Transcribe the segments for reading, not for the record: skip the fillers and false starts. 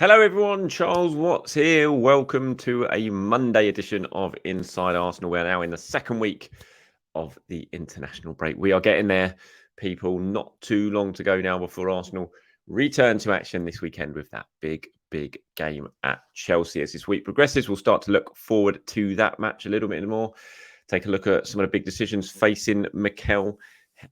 Hello, everyone. Charles Watts here. Welcome to a Monday edition of Inside Arsenal. We're now in the second week of the international break. We are getting there, people. Not too long to go now before Arsenal return to action this weekend with that big game at Chelsea. As this week progresses, we'll start to look forward to that match a little bit more. Take a look at some of the big decisions facing Mikel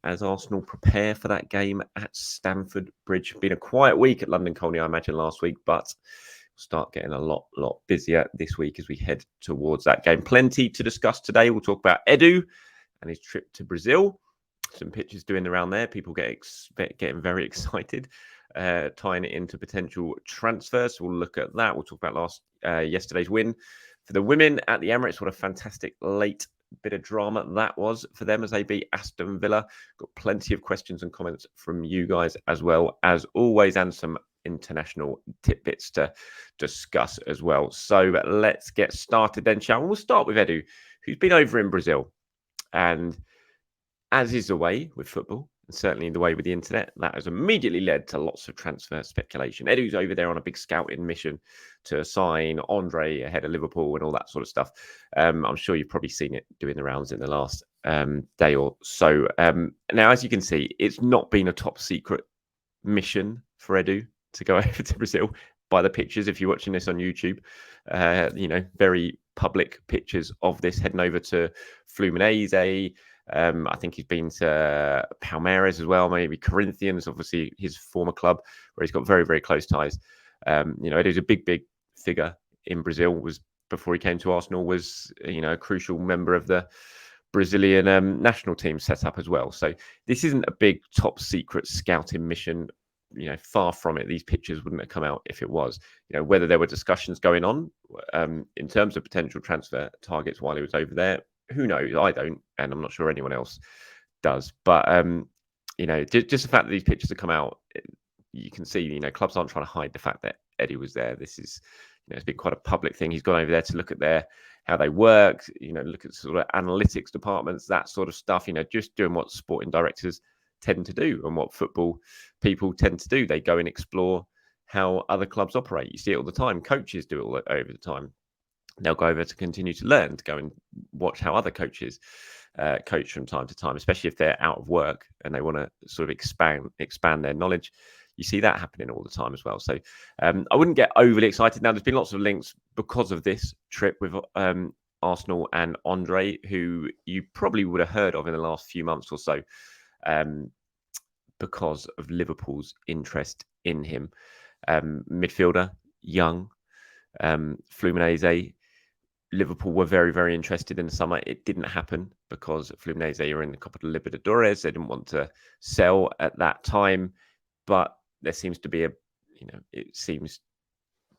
as Arsenal prepare for that game at Stamford Bridge. Been a quiet week at London Colney, I imagine, last week, but we'll start getting a lot busier this week as we head towards that game. Plenty to discuss today. We'll talk about Edu and his trip to Brazil. Some pictures doing around there. People getting very excited, tying it into potential transfers. So we'll look at that. We'll talk about yesterday's win for the women at the Emirates. What a fantastic late bit of drama that was for them as they beat Aston Villa. Got plenty of questions and comments from you guys as well, as always, and some international tidbits to discuss as well. So let's get started then, shall we? We'll start with Edu, who's been over in Brazil. And as is the way with football, and certainly the way with the internet, that has immediately led to lots of transfer speculation. Edu's over there on a big scouting mission to sign Andre ahead of Liverpool and all that sort of stuff. I'm sure you've probably seen it doing the rounds in the last day or so. Now, as you can see, it's not been a top secret mission for Edu to go over to Brazil by the pictures. If you're watching this on YouTube, very public pictures of this heading over to Fluminense. I think he's been to Palmeiras as well, maybe Corinthians, obviously his former club, where he's got very close ties. It is a big figure in Brazil. Was before he came to Arsenal, was a crucial member of the Brazilian national team setup as well. So this isn't a big top secret scouting mission. Far from it. These pictures wouldn't have come out if it was. Whether there were discussions going on in terms of potential transfer targets while he was over there, who knows? I don't, and I'm not sure anyone else does. But just the fact that these pictures have come out, you can see, clubs aren't trying to hide the fact that Eddie was there. This is, it's been quite a public thing. He's gone over there to look at how they work, look at sort of analytics departments, that sort of stuff. Just doing what sporting directors tend to do and what football people tend to do. They go and explore how other clubs operate. You see it all the time. Coaches do it all over the time. They'll go over to continue to learn, to go and watch how other coaches coach from time to time, especially if they're out of work and they want to sort of expand their knowledge. You see that happening all the time as well. So I wouldn't get overly excited. Now, there's been lots of links because of this trip with Arsenal and Andre, who you probably would have heard of in the last few months or so, because of Liverpool's interest in him. Midfielder, young, Fluminense. Liverpool were very interested in the summer. It didn't happen because Fluminense are in the Copa de Libertadores. They didn't want to sell at that time, but there seems to be it seems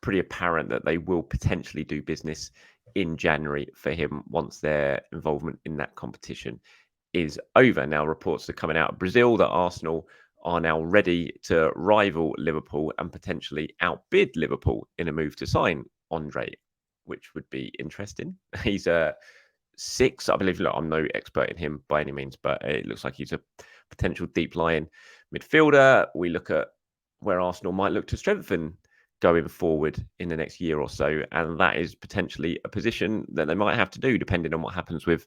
pretty apparent that they will potentially do business in January for him once their involvement in that competition is over. Now, reports are coming out of Brazil that Arsenal are now ready to rival Liverpool and potentially outbid Liverpool in a move to sign Andre, which would be interesting. He's 6, I believe. Look, I'm no expert in him by any means, but it looks like he's a potential deep lying midfielder. We look at where Arsenal might look to strengthen going forward in the next year or so, and that is potentially a position that they might have to do, depending on what happens with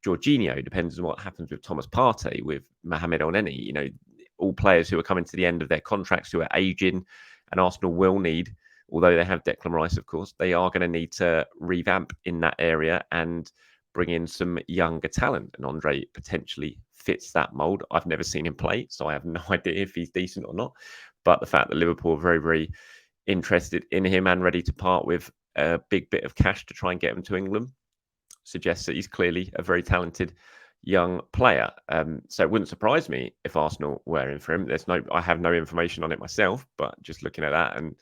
Jorginho, depends on what happens with Thomas Partey, with Mohamed Elneny. All players who are coming to the end of their contracts, who are aging, and Arsenal will need, although they have Declan Rice, of course, they are going to need to revamp in that area and bring in some younger talent. And Andre potentially fits that mould. I've never seen him play, so I have no idea if he's decent or not. But the fact that Liverpool are very interested in him and ready to part with a big bit of cash to try and get him to England suggests that he's clearly a very talented young player. So it wouldn't surprise me if Arsenal were in for him. I have no information on it myself, but just looking at that, and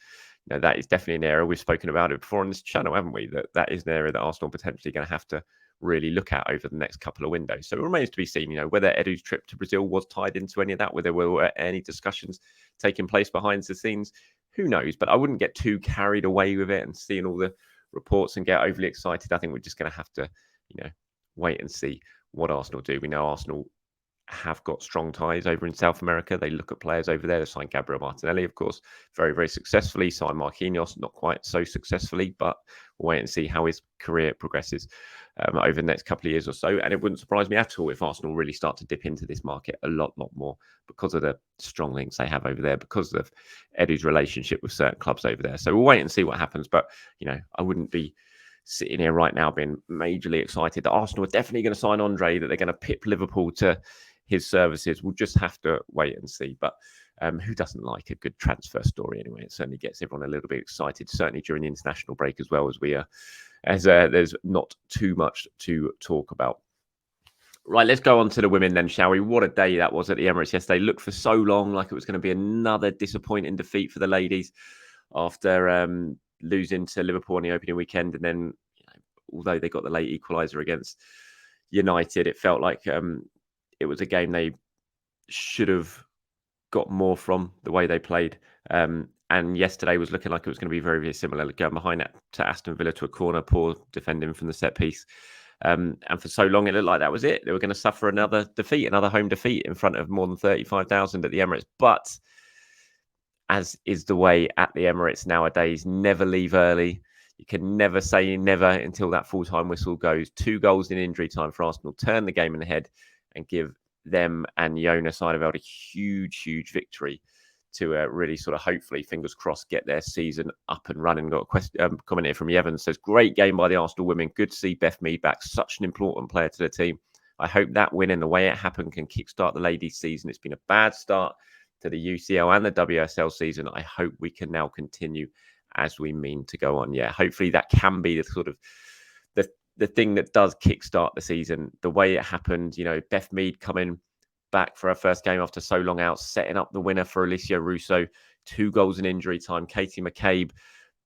that is definitely an area. We've spoken about it before on this channel, haven't we? That is an area that Arsenal potentially going to have to really look at over the next couple of windows. So it remains to be seen, whether Edu's trip to Brazil was tied into any of that, whether there were any discussions taking place behind the scenes. Who knows? But I wouldn't get too carried away with it and seeing all the reports and get overly excited. I think we're just going to have to, wait and see what Arsenal do. We know Arsenal have got strong ties over in South America. They look at players over there. They signed Gabriel Martinelli, of course, very, very successfully. Signed Marquinhos, not quite so successfully, but we'll wait and see how his career progresses over the next couple of years or so. And it wouldn't surprise me at all if Arsenal really start to dip into this market a lot more because of the strong links they have over there, because of Eddie's relationship with certain clubs over there. So we'll wait and see what happens. But, I wouldn't be sitting here right now being majorly excited that Arsenal are definitely going to sign Andre, that they're going to pip Liverpool to his services. We'll just have to wait and see. But who doesn't like a good transfer story anyway? It certainly gets everyone a little bit excited, certainly during the international break as well, as there's not too much to talk about. Right, let's go on to the women then, shall we? What a day that was at the Emirates yesterday. Looked for so long like it was going to be another disappointing defeat for the ladies after losing to Liverpool on the opening weekend. And then, although they got the late equaliser against United, it felt like it was a game they should have got more from the way they played. And yesterday was looking like it was going to be very, very similar. Going behind that to Aston Villa to a corner, poor defending from the set piece. And for so long, it looked like that was it. They were going to suffer another defeat, another home defeat in front of more than 35,000 at the Emirates. But as is the way at the Emirates nowadays, never leave early. You can never say never until that full-time whistle goes. 2 goals in injury time for Arsenal. Turn the game in the head and give them and Jonas Eideveld a huge victory to really sort of hopefully, fingers crossed, get their season up and running. Got a question comment here from Yevon. Says, great game by the Arsenal women. Good to see Beth Mead back. Such an important player to the team. I hope that win and the way it happened can kickstart the ladies' season. It's been a bad start to the UCL and the WSL season. I hope we can now continue as we mean to go on. Yeah, hopefully that can be the sort of the thing that does kickstart the season. The way it happened, Beth Mead coming back for her first game after so long out, setting up the winner for Alicia Russo. 2 goals in injury time. Katie McCabe,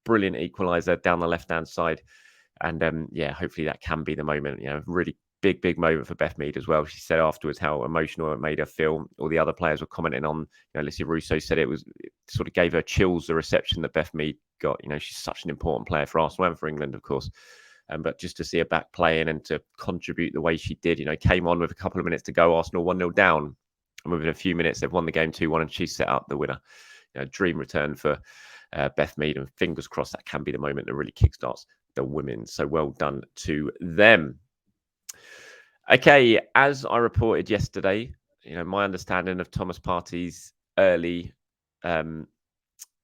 brilliant equaliser down the left-hand side. And hopefully that can be the moment. Really big moment for Beth Mead as well. She said afterwards how emotional it made her feel. All the other players were commenting on, Alicia Russo said it sort of gave her chills, the reception that Beth Mead got. She's such an important player for Arsenal and for England, of course. But just to see her back playing and to contribute the way she did, came on with a couple of minutes to go, Arsenal 1-0 down. And within a few minutes, they've won the game 2-1 and she set up the winner. Dream return for Beth Mead, and fingers crossed that can be the moment that really kickstarts the women. So well done to them. Okay, as I reported yesterday, my understanding of Thomas Partey's early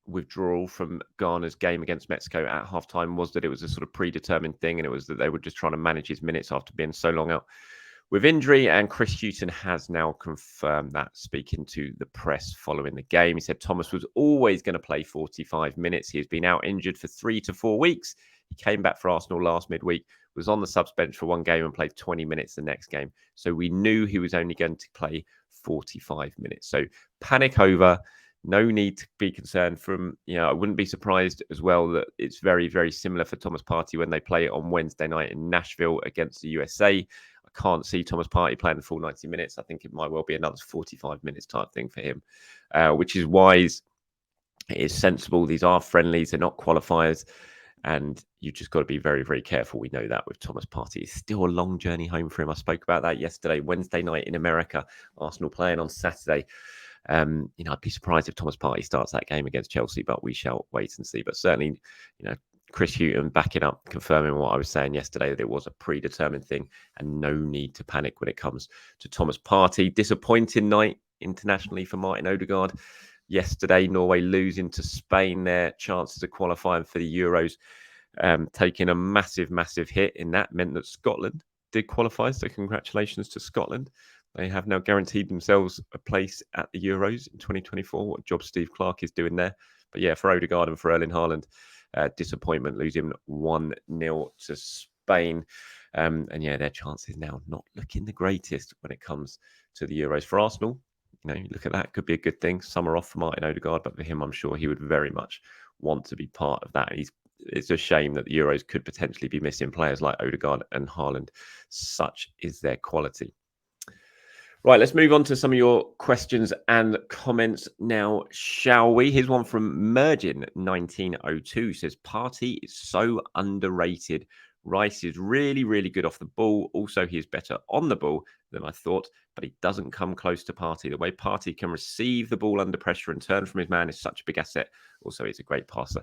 withdrawal from Ghana's game against Mexico at halftime was that it was a sort of predetermined thing, and it was that they were just trying to manage his minutes after being so long out with injury. And Chris Hughton has now confirmed that, speaking to the press following the game. He said Thomas was always going to play 45 minutes. He has been out injured for 3 to 4 weeks. He came back for Arsenal last midweek, was on the subs bench for one game and played 20 minutes the next game. So we knew he was only going to play 45 minutes. So panic over. No need to be concerned from, I wouldn't be surprised as well that it's very, very similar for Thomas Partey when they play it on Wednesday night in Nashville against the USA. I can't see Thomas Partey playing the full 90 minutes. I think it might well be another 45 minutes type thing for him, which is wise. It is sensible. These are friendlies. They're not qualifiers. And you just got to be very, very careful. We know that with Thomas Partey. It's still a long journey home for him. I spoke about that yesterday, Wednesday night in America, Arsenal playing on Saturday. I'd be surprised if Thomas Partey starts that game against Chelsea, but we shall wait and see. But certainly, Chris Hughton backing up, confirming what I was saying yesterday, that it was a predetermined thing and no need to panic when it comes to Thomas Partey. Disappointing night internationally for Martin Odegaard. Yesterday, Norway losing to Spain, their chances of qualifying for the Euros, taking a massive hit in that, meant that Scotland did qualify. So congratulations to Scotland. They have now guaranteed themselves a place at the Euros in 2024. What job Steve Clarke is doing there. But yeah, for Odegaard and for Erling Haaland, disappointment losing 1-0 to Spain. And yeah, their chances now not looking the greatest when it comes to the Euros. For Arsenal, look at that. Could be a good thing. Summer off for Martin Odegaard, but for him, I'm sure he would very much want to be part of that. It's a shame that the Euros could potentially be missing players like Odegaard and Haaland. Such is their quality. Right, let's move on to some of your questions and comments now, shall we? Here's one from Mergin1902. Says, Partey is so underrated. Rice is really, really good off the ball. Also, he is better on the ball than I thought, but he doesn't come close to Partey. The way Partey can receive the ball under pressure and turn from his man is such a big asset. Also, he's a great passer.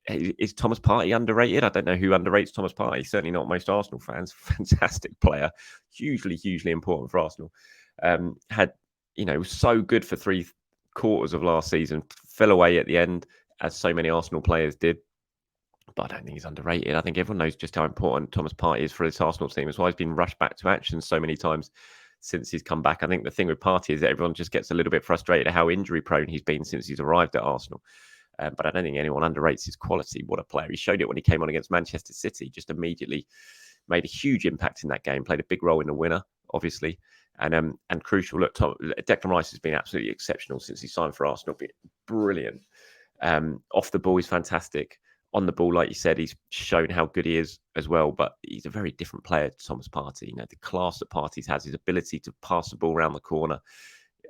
Is Thomas Partey underrated? I don't know who underrates Thomas Partey. Certainly not most Arsenal fans. Fantastic player. Hugely, hugely important for Arsenal. Was so good for 3/4 of last season. Fell away at the end, as so many Arsenal players did. But I don't think he's underrated. I think everyone knows just how important Thomas Partey is for this Arsenal team. That's why he's been rushed back to action so many times since he's come back. I think the thing with Partey is that everyone just gets a little bit frustrated at how injury prone he's been since he's arrived at Arsenal. But I don't think anyone underrates his quality. What a player. He showed it when he came on against Manchester City, just immediately made a huge impact in that game, played a big role in the winner, obviously. And crucial. Look, Declan Rice has been absolutely exceptional since he signed for Arsenal. Brilliant. Off the ball, he's fantastic. On the ball, like you said, he's shown how good he is as well. But he's a very different player to Thomas Partey. The class that Partey has, his ability to pass the ball around the corner,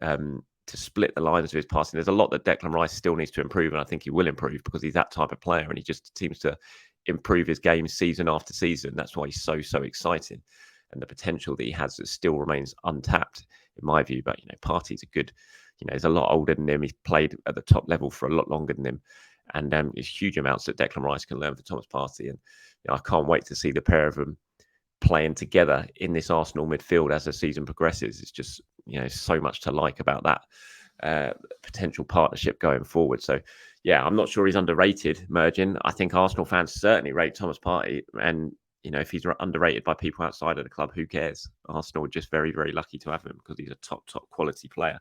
to split the lines of his passing. There's a lot that Declan Rice still needs to improve, and I think he will improve because he's that type of player, and he just seems to improve his game season after season. That's why he's so exciting, and the potential that he has still remains untapped, in my view. But Partey's a good. He's a lot older than him. He's played at the top level for a lot longer than him. And there's huge amounts that Declan Rice can learn from Thomas Partey. And I can't wait to see the pair of them playing together in this Arsenal midfield as the season progresses. It's just, so much to like about that potential partnership going forward. So, yeah, I'm not sure he's underrated, Mergin. I think Arsenal fans certainly rate Thomas Partey. And, if he's underrated by people outside of the club, who cares? Arsenal are just very, very lucky to have him because he's a top quality player.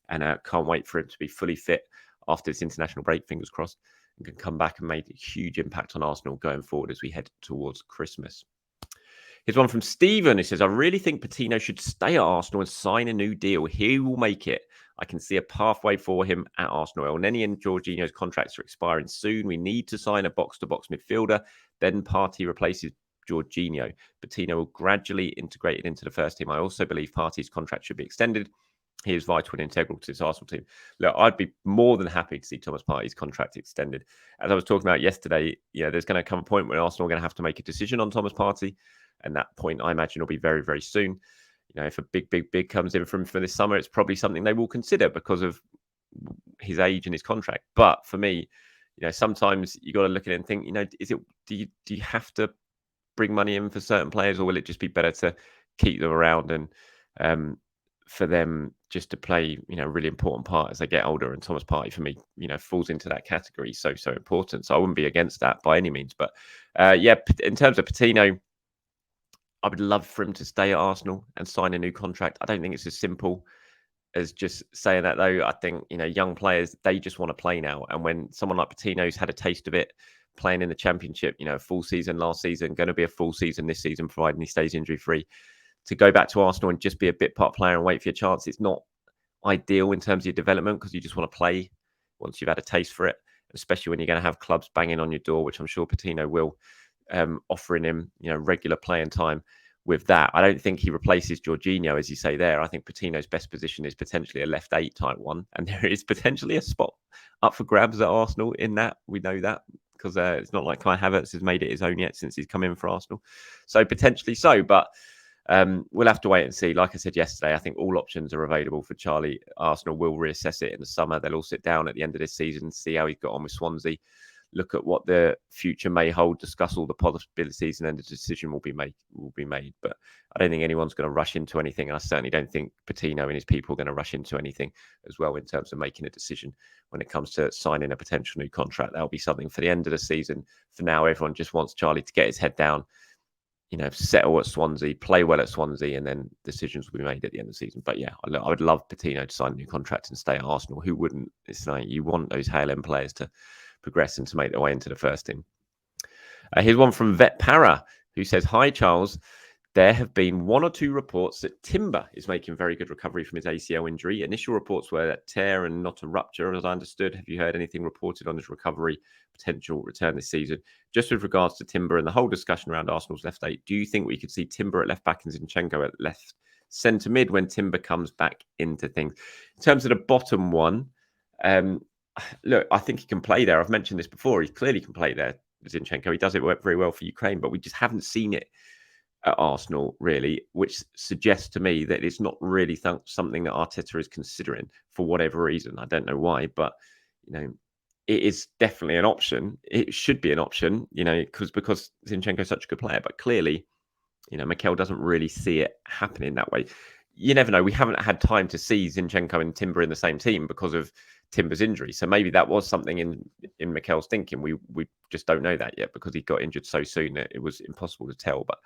And can't wait for him to be fully fit after this international break, fingers crossed, and can come back and make a huge impact on Arsenal going forward as we head towards Christmas. Here's one from Stephen. He says, I really think Patino should stay at Arsenal and sign a new deal. He will make it. I can see a pathway for him at Arsenal. Elneny and Jorginho's contracts are expiring soon. We need to sign a box-to-box midfielder. Then Partey replaces Jorginho. Patino will gradually integrate it into the first team. I also believe Partey's contract should be extended. He is vital and integral to this Arsenal team. Look, I'd be more than happy to see Thomas Partey's contract extended. As I was talking about yesterday, there's going to come a point where Arsenal are going to have to make a decision on Thomas Partey. And that point, I imagine, will be very, very soon. If a big comes in for this summer, it's probably something they will consider because of his age and his contract. But for me, sometimes you got to look at it and think, do you have to bring money in for certain players, or will it just be better to keep them around and for them just to play, a really important part as they get older? And Thomas Partey, for me, falls into that category. So important. So I wouldn't be against that by any means. But in terms of Patino, I would love for him to stay at Arsenal and sign a new contract. I don't think it's as simple as just saying that, though. I think, young players, they just want to play now. And when someone like Patino's had a taste of it, playing in the Championship, a full season last season, going to be a full season this season, providing he stays injury-free, to go back to Arsenal and just be a bit part player and wait for your chance, it's not ideal in terms of your development because you just want to play once you've had a taste for it, especially when you're going to have clubs banging on your door, which I'm sure Patino will, offering him, regular playing time with that. I don't think he replaces Jorginho, as you say there. I think Patino's best position is potentially a left 8 type one. And there is potentially a spot up for grabs at Arsenal in that. We know that because it's not like Kai Havertz has made it his own yet since he's come in for Arsenal. So potentially so, but we'll have to wait and see. Like I said yesterday, I think all options are available for Charlie. Arsenal will reassess it in the summer. They'll all sit down at the end of this season, see how he's got on with Swansea, look at what the future may hold, discuss all the possibilities, and then the decision will be made. But I don't think anyone's going to rush into anything, and I certainly don't think Patino and his people are going to rush into anything as well in terms of making a decision when it comes to signing a potential new contract. That'll be something for the end of the season. For now, everyone just wants Charlie to get his head down, settle at Swansea, play well at Swansea, and then decisions will be made at the end of the season. But yeah, I would love Patino to sign a new contract and stay at Arsenal. Who wouldn't? It's like you want those Hale players to progress and to make their way into the first team. Here's one from Vet Para, who says, hi, Charles. There have been 1 or 2 reports that Timber is making very good recovery from his ACL injury. Initial reports were that tear and not a rupture, as I understood. Have you heard anything reported on his recovery, potential return this season? Just with regards to Timber and the whole discussion around Arsenal's left 8, do you think we could see Timber at left back and Zinchenko at left centre mid when Timber comes back into things? In terms of the bottom one, look, I think he can play there. I've mentioned this before. He clearly can play there. Zinchenko. He does it very well for Ukraine, but we just haven't seen it at Arsenal, really, which suggests to me that it's not really something that Arteta is considering for whatever reason. I don't know why, but it is definitely an option. It should be an option, because Zinchenko is such a good player, but clearly, Mikel doesn't really see it happening that way. You never know. We haven't had time to see Zinchenko and Timber in the same team because of Timber's injury. So maybe that was something in Mikel's thinking. We just don't know that yet because he got injured so soon that it was impossible to tell. But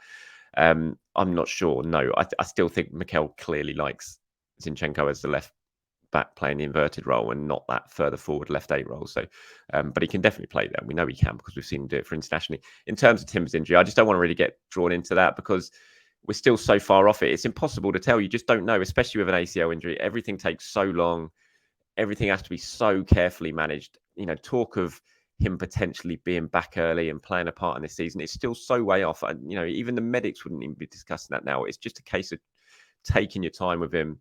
I'm not sure. No, I still think Mikel clearly likes Zinchenko as the left back playing the inverted role and not that further forward left 8 role. So, but he can definitely play there. We know he can because we've seen him do it for internationally. In terms of Timber's injury, I just don't want to really get drawn into that because we're still so far off it. It's impossible to tell. You just don't know, especially with an ACL injury. Everything takes so long. Everything has to be so carefully managed. Talk of him potentially being back early and playing a part in this season, it's still so way off. And, even the medics wouldn't even be discussing that now. It's just a case of taking your time with him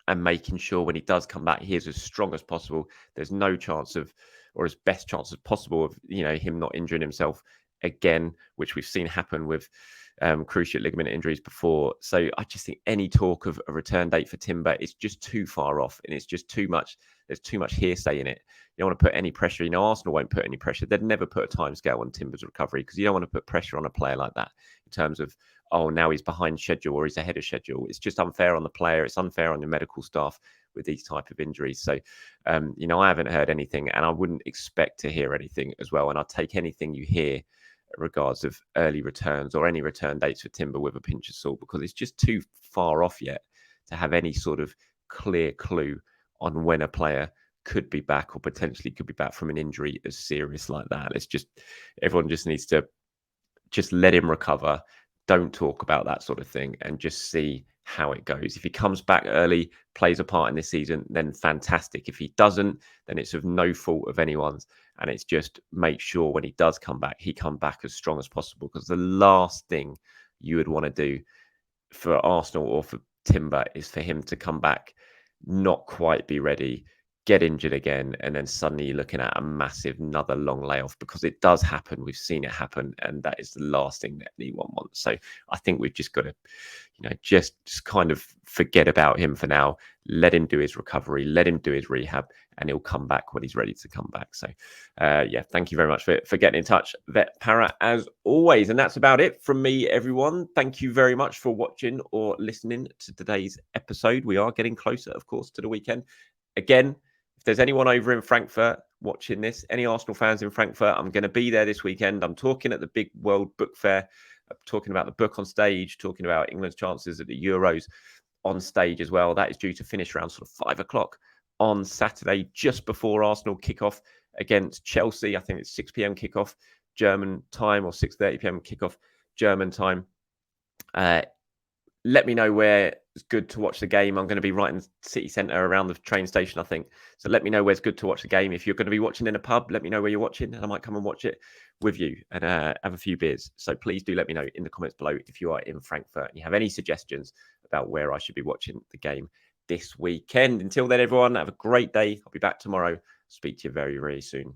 and making sure when he does come back, he is as strong as possible. There's no chance of, or as best chance as possible of, him not injuring himself again, which we've seen happen with cruciate ligament injuries before. So I just think any talk of a return date for Timber is just too far off, and it's just too much. There's too much hearsay in it. You don't want to put any pressure. Arsenal won't put any pressure. They'd never put a timescale on Timber's recovery because you don't want to put pressure on a player like that in terms of, oh, now he's behind schedule or he's ahead of schedule. It's just unfair on the player. It's unfair on the medical staff with these type of injuries. So, I haven't heard anything, and I wouldn't expect to hear anything as well. And I'll take anything you hear regards of early returns or any return dates for Timber with a pinch of salt because it's just too far off yet to have any sort of clear clue on when a player could be back or potentially could be back from an injury as serious like that. Everyone just needs to just let him recover. Don't talk about that sort of thing and just see how it goes. If he comes back early, plays a part in this season, then fantastic. If he doesn't, then it's of no fault of anyone's. And it's just make sure when he does come back, he come back as strong as possible. Because the last thing you would want to do for Arsenal or for Timber is for him to come back, not quite be ready, get injured again, and then suddenly you're looking at a massive, another long layoff because it does happen. We've seen it happen, and that is the last thing that anyone wants. So I think we've just got to, just kind of forget about him for now. Let him do his recovery, let him do his rehab, and he'll come back when he's ready to come back. So, thank you very much for getting in touch, Vet Para, as always. And that's about it from me, everyone. Thank you very much for watching or listening to today's episode. We are getting closer, of course, to the weekend. Again, if there's anyone over in Frankfurt watching this, any Arsenal fans in Frankfurt, I'm going to be there this weekend. I'm talking at the big World Book Fair. I'm talking about the book on stage, talking about England's chances at the Euros on stage as well. That is due to finish around sort of 5 o'clock on Saturday, just before Arsenal kickoff against Chelsea. I think it's 6 p.m. kickoff German time or 6:30 p.m. kickoff German time. Let me know where it's good to watch the game. I'm going to be right in the city centre around the train station, I think. So let me know where's good to watch the game. If you're going to be watching in a pub, let me know where you're watching and I might come and watch it with you and have a few beers. So please do let me know in the comments below if you are in Frankfurt and you have any suggestions about where I should be watching the game this weekend. Until then, everyone, have a great day. I'll be back tomorrow. Speak to you very, very soon.